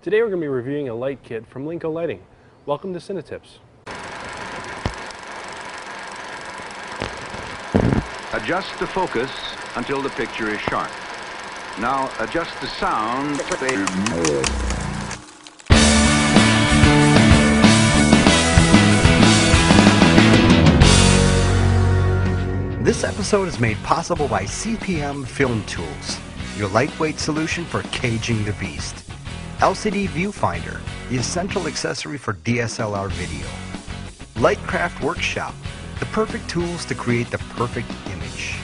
Today we're going to be reviewing a light kit from LINCO Lighting. Welcome to Cinetips. Adjust the focus until the picture is sharp. Now adjust the sound. This episode is made possible by CPM Film Tools, your lightweight solution for caging the beast. LCD Viewfinder, the essential accessory for DSLR video. Lightcraft Workshop, the perfect tools to create the perfect image.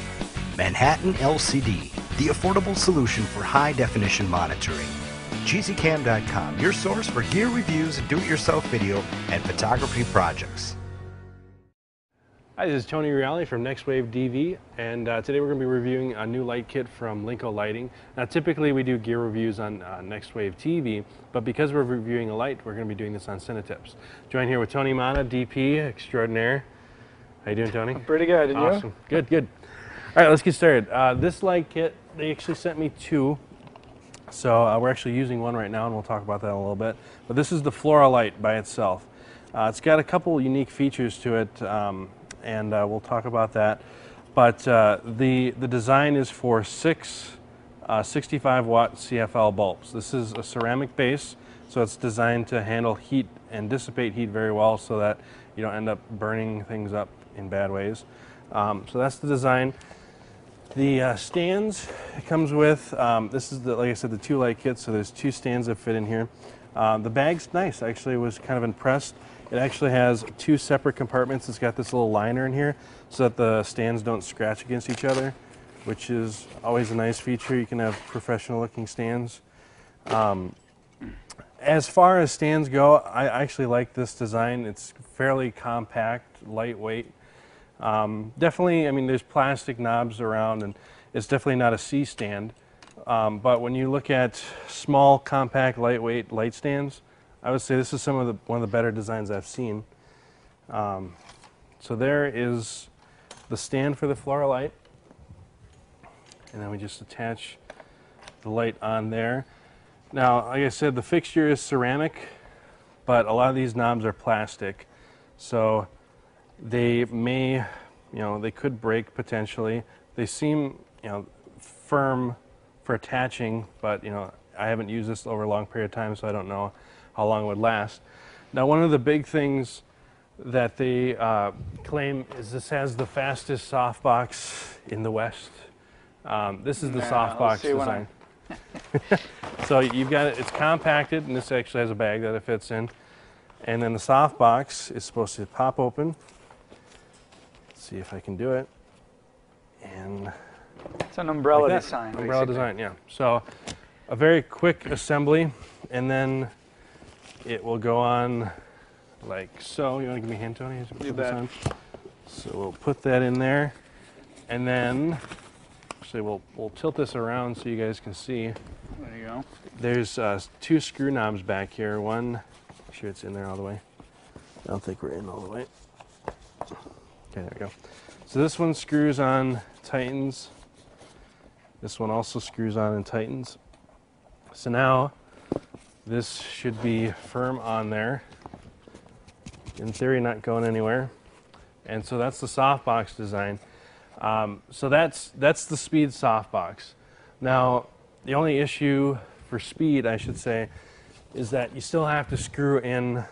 Manhattan LCD, the affordable solution for high-definition monitoring. GZCam.com, your source for gear reviews, do-it-yourself video, and photography projects. Hi, this is Tony Reale from Next Wave DV, and today we're going to be reviewing a new light kit from LINCO Lighting. Now, typically we do gear reviews on Next Wave TV, but because we're reviewing a light, we're going to be doing this on Cinetips. Joined here with Tony Mana, DP extraordinaire. How you doing, Tony? I'm pretty good, and awesome. you? Good, good. All right, let's get started. This light kit, they actually sent me two, so we're actually using one right now, and we'll talk about that in a little bit. But this is the Flora light by itself. It's got a couple unique features to it. And we'll talk about that. But the design is for six 65-watt CFL bulbs. This is a ceramic base, so it's designed to handle heat and dissipate heat very well so that you don't end up burning things up in bad ways. So that's the design. The stands it comes with, this is, like I said, the two light kits, so there's two stands that fit in here. The bag's nice. I actually was kind of impressed. It actually has two separate compartments. It's got this little liner in here so that the stands don't scratch against each other, which is always a nice feature. You can have professional looking stands. As far as stands go, I actually like this design. It's fairly compact, lightweight. Definitely, I mean, there's plastic knobs around, and it's definitely not a C stand. But when you look at small, compact, lightweight light stands, I would say this is one of the better designs I've seen. So there is the stand for the Flora light, and then we just attach the light on there. Now, like I said, the fixture is ceramic, but a lot of these knobs are plastic, so they may, they could break potentially. They seem, firm for attaching, but I haven't used this over a long period of time, so I don't know how long it would last. Now, one of the big things that they claim is this has the fastest softbox in the West. This is the softbox design. So you've got it, it's compacted, and this actually has a bag that it fits in. And then the softbox is supposed to pop open. Let's see if I can do it. And it's an umbrella like design. Umbrella design, yeah. So a very quick assembly, and then it will go on like so. You want to give me a hand, Tony? You bet. So we'll put that in there, and then actually we'll tilt this around so you guys can see. There you go. There's two screw knobs back here. One, make sure it's in there all the way. I don't think we're in all the way. Okay, there we go. So this one screws on, tightens. This one also screws on and tightens. So now this should be firm on there. In theory, not going anywhere. And so that's the softbox design. So that's the speed softbox. Now, the only issue for speed, I should say, is that you still have to screw in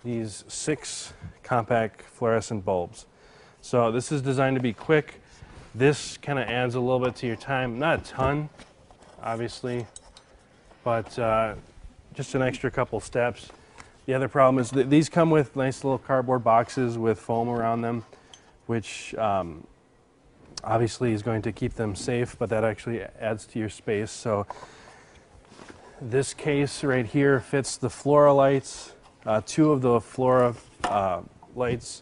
these 6 compact fluorescent bulbs. So this is designed to be quick. This kind of adds a little bit to your time. Not a ton, obviously, but just an extra couple steps. The other problem is that these come with nice little cardboard boxes with foam around them, which obviously is going to keep them safe, but that actually adds to your space. So this case right here fits the Flora lights, 2 of the Flora lights,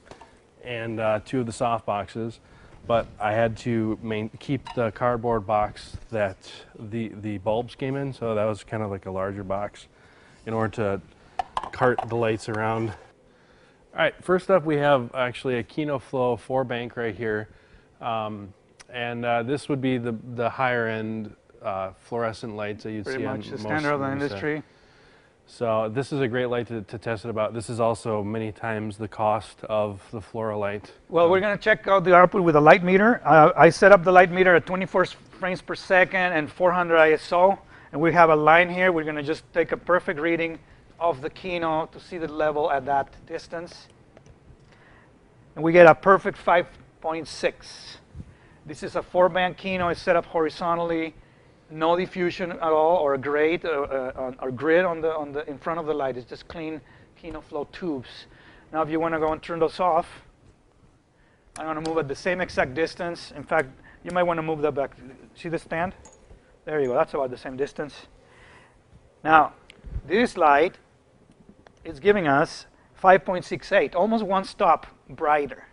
and 2 of the soft boxes. But I had to keep the cardboard box that the bulbs came in, so that was kind of like a larger box in order to cart the lights around. All right, first up we have actually a Kino Flow 4 bank right here. And this would be the higher end fluorescent lights that you'd Pretty see on much the most standard of the movies, industry. So this is a great light to test it about. This is also many times the cost of the Flora light. Well, we're going to check out the output with a light meter. I set up the light meter at 24 frames per second and 400 ISO. And we have a line here. We're going to just take a perfect reading of the Kino to see the level at that distance. And we get a perfect 5.6. This is a 4-band Kino. It's set up horizontally. No diffusion at all, or a grid, or grid on the in front of the light. It's just clean Kino flow tubes. Now, if you want to go and turn those off, I want to move at the same exact distance. In fact, you might want to move that back. See the stand? There you go. That's about the same distance. Now, this light is giving us 5.68, almost one stop brighter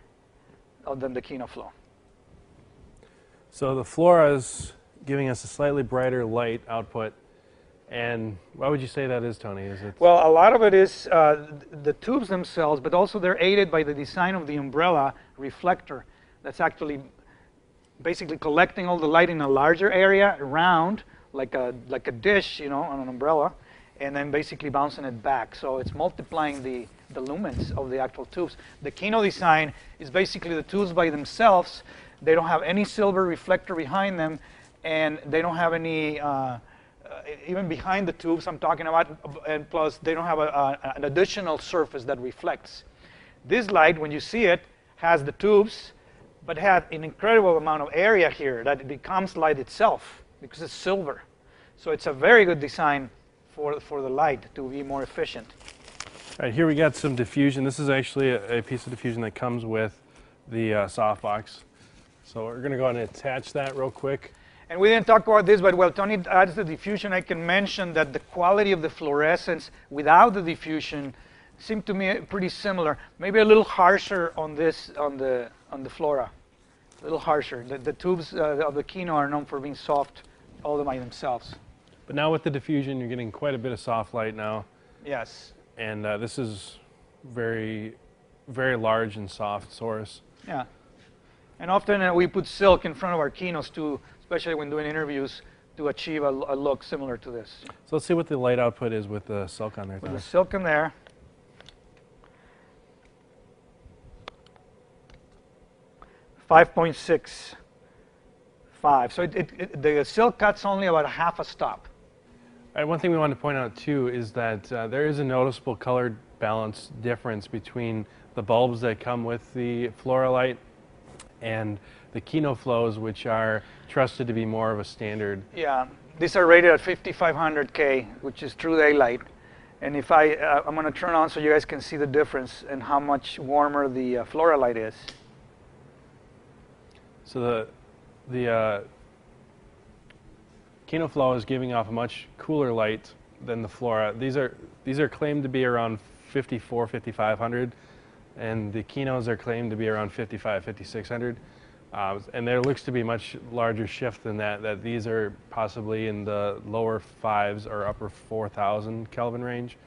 than the Kino flow. So the Flora is giving us a slightly brighter light output. And why would you say that is, Tony? Is it? Well, a lot of it is the tubes themselves, but also they're aided by the design of the umbrella reflector that's actually basically collecting all the light in a larger area around, like a dish, you know, on an umbrella, and then basically bouncing it back. So it's multiplying the lumens of the actual tubes. The Kino design is basically the tubes by themselves. They don't have any silver reflector behind them, and they don't have any, even behind the tubes I'm talking about, and plus they don't have an additional surface that reflects. This light, when you see it, has the tubes, but has an incredible amount of area here that it becomes light itself because it's silver. So it's a very good design for the light to be more efficient. All right, here we got some diffusion. This is actually a piece of diffusion that comes with the softbox. So we're going to go ahead and attach that real quick. And we didn't talk about this, but while Tony adds the diffusion, I can mention that the quality of the fluorescence without the diffusion seemed to me pretty similar. Maybe a little harsher on this, on the Flora, a little harsher. The tubes of the Kino are known for being soft all by themselves. But now with the diffusion, you're getting quite a bit of soft light now. Yes. And this is very, very large and soft source. Yeah. And often we put silk in front of our Kinos too, especially when doing interviews, to achieve a look similar to this. So let's see what the light output is with the silk on there. With the silk in there. .65. So the silk cuts only about half a stop. All right, one thing we wanted to point out too is that there is a noticeable color balance difference between the bulbs that come with the Flora light and the Kino flows, which are trusted to be more of a standard. Yeah, these are rated at 5500K, which is true daylight. And if I'm going to turn on so you guys can see the difference and how much warmer the Flora light is. So the Kino flow is giving off a much cooler light than the Flora. These are claimed to be around 5500, and the Kinos are claimed to be around 5600. And there looks to be much larger shift than that these are possibly in the lower 5s or upper 4000 Kelvin range,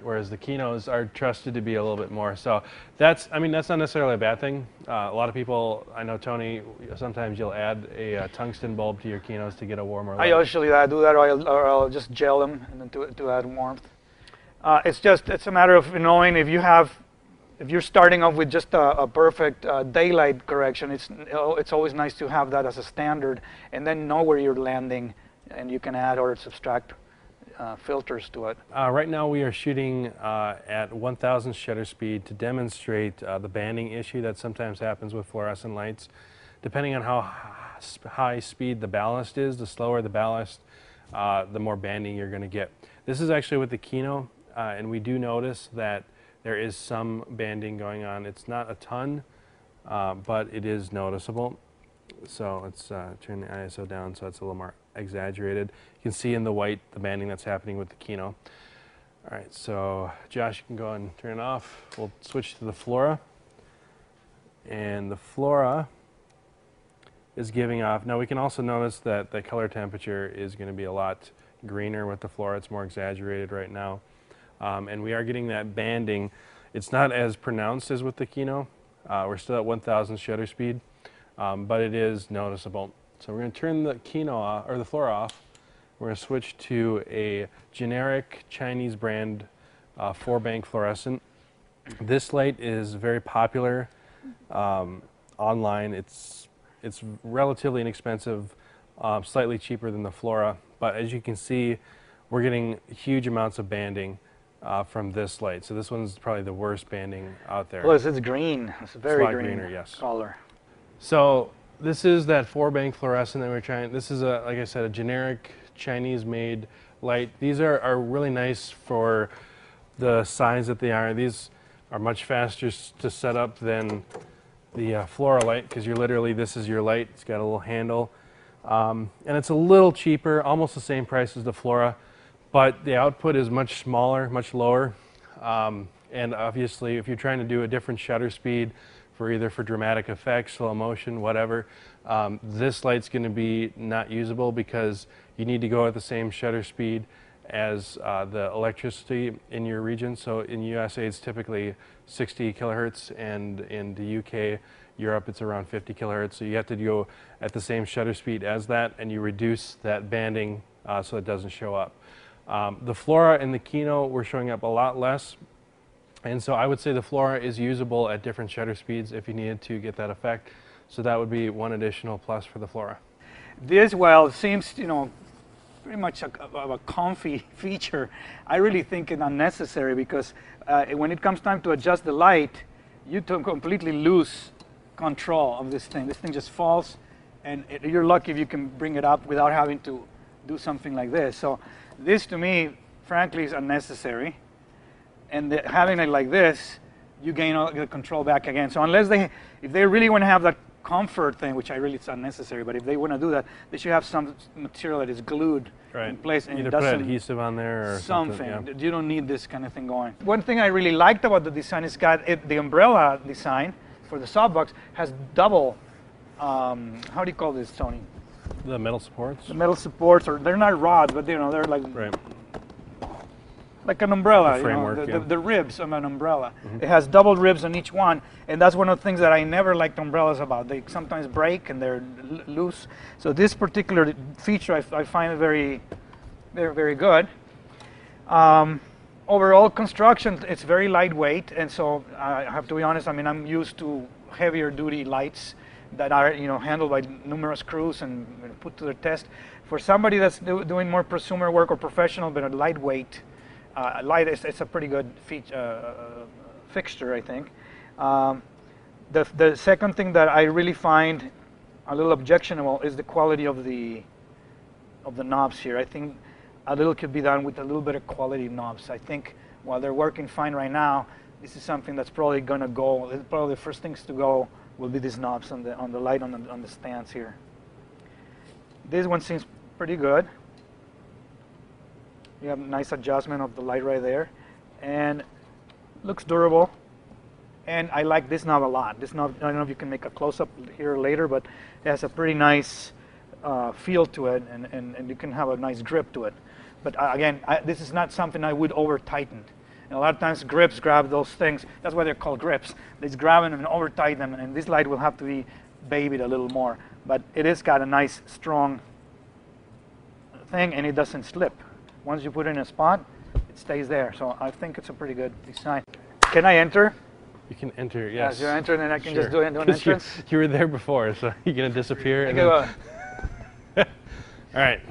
whereas the Kinos are trusted to be a little bit more. So that's not necessarily a bad thing. A lot of people, I know, Tony, sometimes you'll add a tungsten bulb to your Kinos to get a warmer light. I usually do that, or I'll just gel them and then to add warmth. It's a matter of knowing if you're starting off with just a perfect daylight correction. It's always nice to have that as a standard, and then know where you're landing, and you can add or subtract filters to it. Right now we are shooting at 1000 shutter speed to demonstrate the banding issue that sometimes happens with fluorescent lights. Depending on how high speed the ballast is, the slower the ballast, the more banding you're going to get. This is actually with the Kino, and we do notice that there is some banding going on. It's not a ton, but it is noticeable. So let's turn the ISO down so it's a little more exaggerated. You can see in the white the banding that's happening with the Kino. All right, so Josh, you can go and turn it off. We'll switch to the Flora. And the Flora is giving off. Now we can also notice that the color temperature is going to be a lot greener with the Flora. It's more exaggerated right now. And we are getting that banding. It's not as pronounced as with the Kino. We're still at 1000 shutter speed, but it is noticeable. So we're going to turn the Kino off, or the Flora off. We're going to switch to a generic Chinese brand 4-bank fluorescent. This light is very popular online. It's relatively inexpensive, slightly cheaper than the Flora, but as you can see, we're getting huge amounts of banding from this light. So this one's probably the worst banding out there. Plus, it's green. It's a very green greener, yes. color. So this is that 4-bank fluorescent that we're trying. This is a, like I said, a generic Chinese-made light. These are really nice for the size that they are. These are much faster to set up than the Flora light, because you're literally, this is your light. It's got a little handle. And it's a little cheaper, almost the same price as the Flora, but the output is much smaller, much lower. And obviously, if you're trying to do a different shutter speed for either for dramatic effects, slow motion, whatever, this light's going to be not usable because you need to go at the same shutter speed as the electricity in your region. So in USA it's typically 60 kilohertz, and in the UK, Europe, it's around 50 kilohertz. So you have to go at the same shutter speed as that, and you reduce that banding so it doesn't show up. The Flora and the Kino were showing up a lot less, and so I would say the Flora is usable at different shutter speeds if you needed to get that effect. So that would be one additional plus for the Flora. This, well, seems, you know, pretty much a comfy feature. I really think it's unnecessary because when it comes time to adjust the light, you completely lose control of this thing. This thing just falls, and you're lucky if you can bring it up without having to do something like this. So this, to me, frankly, is unnecessary. And having it like this, you gain all the control back again. So unless if they really want to have that comfort thing, which I really, it's unnecessary, but if they want to do that, they should have some material that is glued in place, and either it put doesn't, adhesive on there or something. Yeah. You don't need this kind of thing going. One thing I really liked about the design is the umbrella design for the softbox has double, how do you call this, Tony? The metal supports? The metal supports, or they're not rods, but you know, they're like like an umbrella, framework, the ribs of an umbrella. It has double ribs on each one, and that's one of the things that I never liked umbrellas about. They sometimes break and they're loose. So this particular feature I find very, very good. Overall construction, it's very lightweight, and so I have to be honest, I mean, I'm used to heavier duty lights that are, you know, handled by numerous crews and put to the test. For somebody that's doing more prosumer work or professional, but a lightweight light, it's a pretty good fixture, I think. The second thing that I really find a little objectionable is the quality of the knobs here. I think a little could be done with a little bit of quality knobs. I think while they're working fine right now, this is something that's probably going to go. Probably the first things to go will be these knobs on the light on the stands here. This one seems pretty good. You have a nice adjustment of the light right there, and looks durable. And I like this knob a lot. This knob, I don't know if you can make a close-up here later, but it has a pretty nice feel to it, and you can have a nice grip to it. But again, this is not something I would over-tighten. And a lot of times grips grab those things. That's why they're called grips. They just grab them and over-tighten them, and this light will have to be babied a little more. But it has got a nice, strong thing, and it doesn't slip. Once you put it in a spot, it stays there. So I think it's a pretty good design. Can I enter? You can enter, yes. You enter, and then I can just do an entrance. You were there before, so you're going to disappear. And All right.